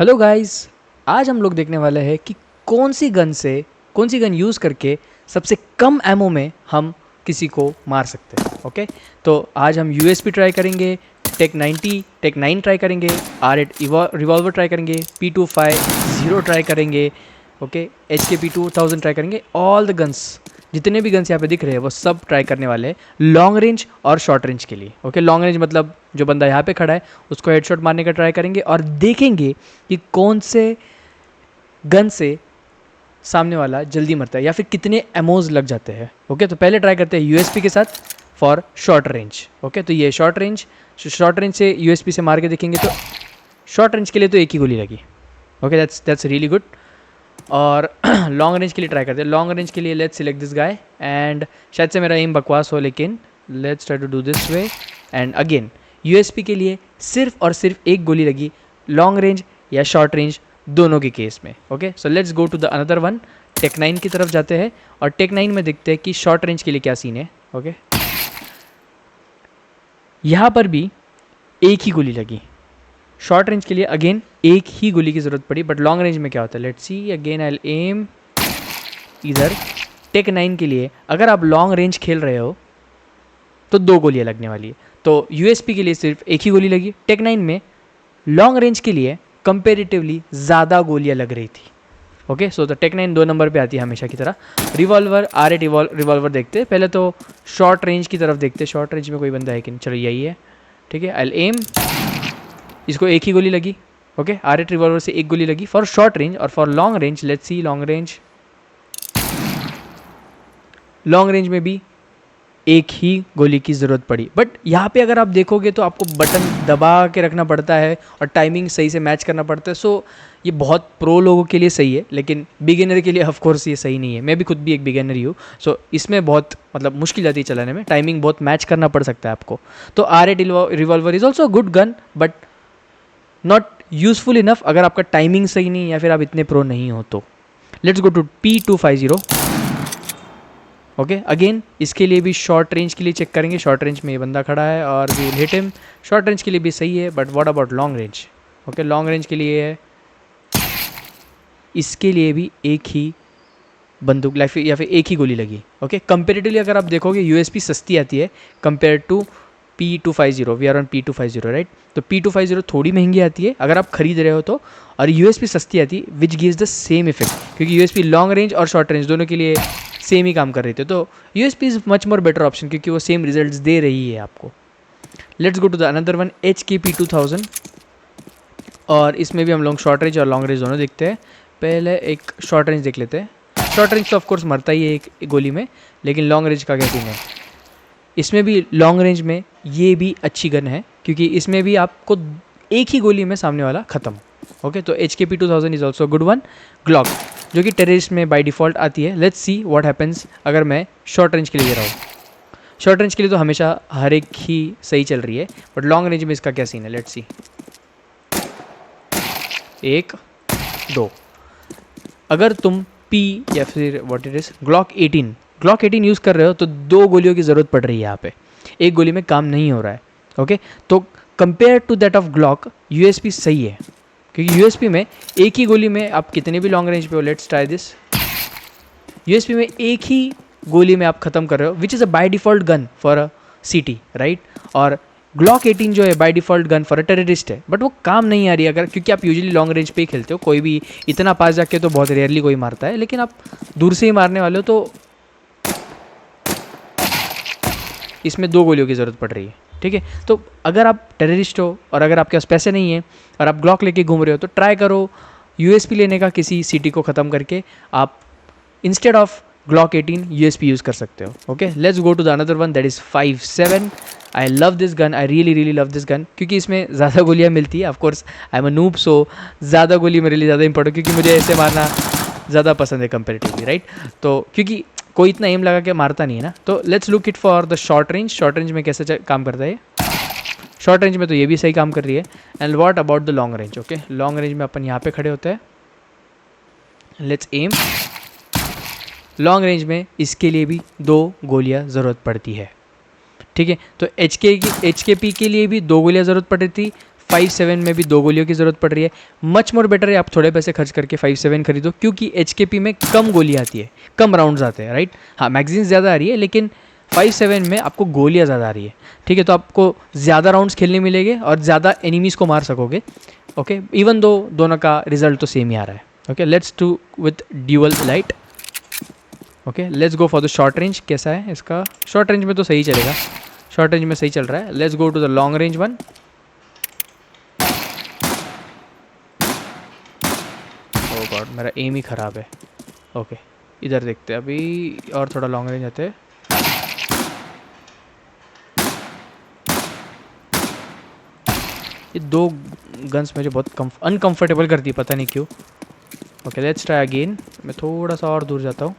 Hello guys, आज हम लोग देखने वाले हैं कि कौन सी गन यूज़ करके सबसे कम एमओ में हम किसी को मार सकते हैं। ओके, तो आज हम यूएसपी ट्राई करेंगे, टेक 9 ट्राई करेंगे, R8 रिवॉल्वर ट्राई करेंगे, P250 ट्राई करेंगे, ओके, HK-P2000 ट्राई करेंगे। ऑल द गन्स, जितने भी गन्स यहाँ पे दिख रहे हैं वो सब ट्राई करने वाले हैं लॉन्ग रेंज और शॉर्ट रेंज के लिए। ओके, लॉन्ग रेंज मतलब जो बंदा यहाँ पे खड़ा है उसको हेडशॉट मारने का ट्राई करेंगे और देखेंगे कि कौन से गन से सामने वाला जल्दी मरता है या फिर कितने एमोज लग जाते हैं। ओके, तो पहले ट्राई करते हैं यूएसपी के साथ फॉर शॉर्ट रेंज। ओके, तो ये शॉर्ट रेंज से यूएसपी से मार के देखेंगे तो शॉर्ट रेंज के लिए तो एक ही गोली लगी। Okay, that's really good. और लॉन्ग रेंज के लिए ट्राई करते हैं। लॉन्ग रेंज के लिए let's select this guy and शायद से मेरा एम बकवास हो लेकिन let's try to do this way. And again USP के लिए सिर्फ और सिर्फ एक गोली लगी, लॉन्ग रेंज या शॉर्ट रेंज दोनों के केस में। Okay, so let's go to the another one. Tec 9 की तरफ जाते हैं और टेक 9 में देखते हैं कि शॉर्ट रेंज के लिए क्या सीन है। ओके, यहाँ पर भी एक ही गोली लगी। शॉर्ट रेंज के लिए अगेन एक ही गोली की ज़रूरत पड़ी, बट लॉन्ग रेंज में क्या होता है let's see. Again I am इधर। टेक 9 के लिए अगर आप लॉन्ग रेंज खेल रहे हो तो दो गोलियां लगने वाली है, तो यूएसपी के लिए सिर्फ एक ही गोली लगी। टेक 9 में लॉन्ग रेंज के लिए कंपेरेटिवली ज़्यादा गोलियां लग रही थी। ओके, सो तो टेक 9 2 नंबर पे आती है हमेशा की तरह। रिवॉल्वर, R8 रिवॉल्वर देखते हैं। पहले तो शॉर्ट रेंज की तरफ देखते हैं, शॉर्ट रेंज में कोई बंदा है कि नहीं। चलो यही है, ठीक है। आई एम, इसको एक ही गोली लगी। ओके, R8 रिवॉल्वर से एक गोली लगी फॉर शॉर्ट रेंज। और for long range let's see, long range में भी एक ही गोली की ज़रूरत पड़ी। बट यहाँ पे अगर आप देखोगे तो आपको बटन दबा के रखना पड़ता है और टाइमिंग सही से मैच करना पड़ता है। सो ये बहुत प्रो लोगों के लिए सही है, लेकिन बिगिनर के लिए ऑफ कोर्स ये सही नहीं है। मैं भी खुद भी एक बिगिनर ही हूँ, सो इसमें बहुत मतलब मुश्किल जाती है चलाने में, टाइमिंग बहुत मैच करना पड़ सकता है आपको। तो R8 revolver is also good gun but not useful enough अगर आपका टाइमिंग सही नहीं या फिर आप इतने प्रो नहीं हो तो। Let's go to P250। Okay, again इसके लिए भी शॉर्ट रेंज के लिए चेक करेंगे। शॉर्ट रेंज में ये बंदा खड़ा है और we will hit him. Short range के लिए भी सही है, but what about long range. Okay, long range के लिए है, इसके लिए भी एक ही बंदूक या फिर एक ही गोली लगी। ओके, कंपेरेटिवली अगर आप देखोगे यूएसपी सस्ती आती है compare to P250। We are on P250 right. तो P250 थोड़ी महंगी आती है अगर आप खरीद रहे हो तो, और यूएसपी सस्ती आती है which gives the same effect, क्योंकि यूएसपी लॉन्ग रेंज और शॉर्ट रेंज दोनों के लिए सेम ही काम कर रही थी। तो USP is much more better option क्योंकि वो सेम रिजल्ट्स दे रही है आपको। Let's go to the another one, HK-P2000। और इसमें भी हम लोग शॉर्ट रेंज और लॉन्ग रेंज दोनों देखते हैं। पहले एक शॉर्ट रेंज देख लेते हैं। शॉर्ट रेंज तो ऑफकोर्स मरता ही है एक गोली में, लेकिन लॉन्ग रेंज का क्या सीन है। इसमें भी लॉन्ग रेंज में ये भी अच्छी गन है क्योंकि इसमें भी आपको एक ही गोली में सामने वाला ख़त्म। ओके, तो HK-P2000 is also good one. Glock जो कि टेररिस्ट में बाय डिफ़ॉल्ट आती है। लेट्स सी व्हाट हैपेंस अगर मैं शॉर्ट रेंज के लिए दे रहा हूँ। शॉर्ट रेंज के लिए तो हमेशा हर एक ही सही चल रही है, बट लॉन्ग रेंज में इसका क्या सीन है। Let's see, 1 2। अगर तुम P या फिर what it is Glock 18 use कर रहे हो तो दो गोलियों की ज़रूरत पड़ रही है यहाँ पे, एक गोली में काम नहीं हो रहा है। ओके, तो compare to that of Glock USP सही है क्योंकि यूएसपी में एक ही गोली में आप कितने भी लॉन्ग रेंज पे हो। Let's try this. यूएसपी में एक ही गोली में आप ख़त्म कर रहे हो which is a by default gun for a city right. और ग्लॉक 18 जो है by default gun for a terrorist है, बट वो काम नहीं आ रही अगर, क्योंकि आप यूजुअली लॉन्ग रेंज पे ही खेलते हो। कोई भी इतना पास जाके तो बहुत रेयरली कोई मारता है, लेकिन आप दूर से ही मारने वाले हो तो इसमें दो गोलियों की ज़रूरत पड़ रही है। ठीक है, तो अगर आप टेररिस्ट हो और अगर आपके पास पैसे नहीं है और आप ग्लॉक लेके घूम रहे हो तो ट्राई करो यूएसपी लेने का। किसी सिटी को ख़त्म करके आप instead of Glock 18 USP use कर सकते हो। Okay, let's go to the another one that is 57। I love this gun, I really love this gun क्योंकि इसमें ज़्यादा गोलियाँ मिलती है। Of course I am a noob, so ज़्यादा गोली मेरे लिए ज़्यादा इंपॉर्टेंट क्योंकि मुझे ऐसे मारना ज़्यादा पसंद है कंपेरेटिवली राइट। तो क्योंकि कोई इतना एम लगा के मारता नहीं है ना। तो let's look it for the short range. Short range में कैसे काम करता है। शॉर्ट रेंज में तो ये भी सही काम कर रही है। And what about the long range. Okay, long range में अपन यहाँ पे खड़े होते हैं। Let's M. लॉन्ग रेंज में इसके लिए भी दो गोलियाँ ज़रूरत पड़ती है। ठीक है, तो HK-P के लिए भी दो गोलियाँ ज़रूरत पड़ रही थी। 5.7 में भी 2 गोलियों की ज़रूरत पड़ रही है। मच मोर बेटर है आप थोड़े पैसे खर्च करके 5.7 खरीदो, क्योंकि HKP में कम गोलियाँ आती है, कम राउंड्स आते हैं, राइट। हाँ, मैगजीन ज़्यादा आ रही है लेकिन 5.7 में आपको गोलियाँ ज़्यादा आ रही है, ठीक है। तो आपको ज़्यादा राउंड्स खेलने मिलेंगे और ज़्यादा एनिमीज़ को मार सकोगे, ओके। इवन दो दोनों का रिजल्ट तो सेम ही आ रहा है, okay. Let's do with dual light, okay. Let's go for the short range. कैसा है इसका? शॉर्ट रेंज में तो सही चलेगा, शॉर्ट रेंज में सही चल रहा है। Let's go to the long range one. Oh God, मेरा एम ही ख़राब है, ओके। इधर देखते हैं अभी, और थोड़ा लॉन्ग रेंज आते हैं। ये दो गन्स मुझे बहुत अनकंफर्टेबल करती है, पता नहीं क्यों। Okay, let's try again. मैं थोड़ा सा और दूर जाता हूँ।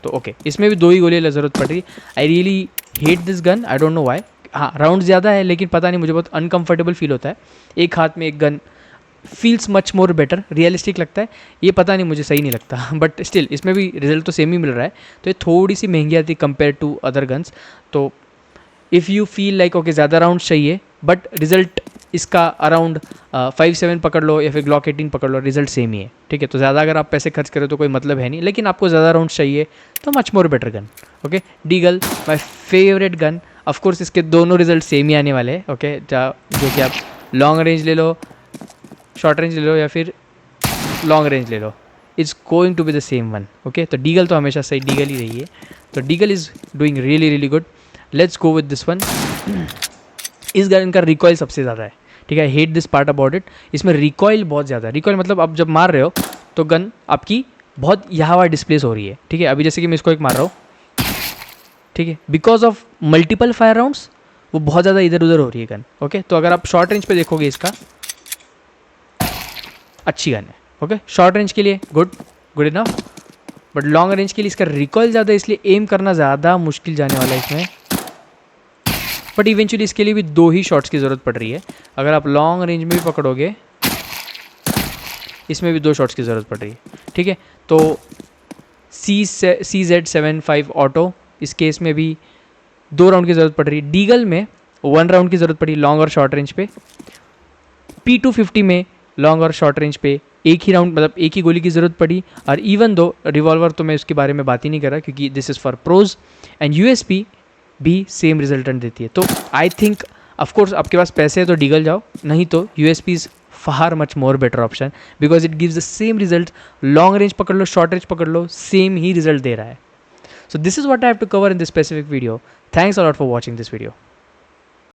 तो ओके, इसमें भी 2 ही गोलियाँ ज़रूरत पड़ रही है। I really hate this gun, I don't know why. हाँ, राउंड ज़्यादा है लेकिन पता नहीं मुझे बहुत अनकंफर्टेबल फील होता है। एक हाथ में एक gun feels much more better, realistic लगता है। ये पता नहीं मुझे सही नहीं लगता, बट स्टिल इसमें भी रिजल्ट तो सेम ही मिल रहा है। तो ये थोड़ी सी महंगी आती है कंपेयर टू अदर गन्स। तो if you feel like okay ज़्यादा राउंड चाहिए बट रिजल्ट इसका अराउंड 5.7 पकड़ लो या फिर ग्लॉक 18 पकड़ लो, रिजल्ट सेम ही है, ठीक है। तो ज़्यादा अगर आप पैसे खर्च करें तो कोई मतलब है नहीं, लेकिन आपको ज़्यादा राउंड चाहिए तो much more better gun, okay. Diggle my favourite gun. Of course इसके दोनों रिजल्ट सेम ही आने वाले हैं, ओके। जो कि आप लॉन्ग रेंज ले लो, शॉर्ट रेंज ले लो या फिर लॉन्ग रेंज ले लो, it's going to be the same one, okay. तो डीगल तो हमेशा सही डीगल ही रही है। तो Deagle is doing really really good. Let's go with this one. इस गन का रिकॉइल सबसे ज़्यादा है, ठीक है। Hate this part about it, इसमें रिकॉइल बहुत ज़्यादा है। रिकॉइल मतलब आप जब मार रहे हो तो गन आपकी बहुत यहाँ वहाँ डिस्प्लेस हो रही है, ठीक है। अभी जैसे कि मैं इसको एक मार रहा हूँ, ठीक है, because of multiple fire rounds वो बहुत ज़्यादा इधर उधर हो रही है गन, ओके। तो अगर आप शॉर्ट रेंज पे देखोगे इसका अच्छी गन है, ओके। शॉर्ट रेंज के लिए good enough, but long range के लिए इसका रिकॉइल ज़्यादा है, इसलिए एम करना ज़्यादा मुश्किल जाने वाला है इसमें। बट इवेंचुअली इसके लिए भी 2 ही शॉट्स की ज़रूरत पड़ रही है। अगर आप लॉन्ग रेंज में भी पकड़ोगे इसमें भी 2 शॉट्स की ज़रूरत पड़ रही है, ठीक है। तो CZ75 ऑटो, इस केस में भी 2 राउंड की ज़रूरत पड़ रही है। डीगल में 1 राउंड की ज़रूरत पड़ी लॉन्ग और शॉर्ट रेंज पे। P250 में लॉन्ग और शॉर्ट रेंज पे एक ही राउंड, मतलब एक ही गोली की ज़रूरत पड़ी। और इवन दो रिवॉल्वर तो मैं उसके बारे में बात ही नहीं कर रहा क्योंकि this is for pros. And USP भी सेम रिजल्टेंट देती है। तो आई थिंक ऑफकोर्स आपके पास पैसे है तो डीगल जाओ, नहीं तो USP is far much more better option because it gives the same result. Long range पकड़ लो, शॉर्ट रेंज पकड़ लो, सेम ही रिजल्ट दे रहा है। So this is what I have to cover in this specific video. Thanks a lot for watching this video.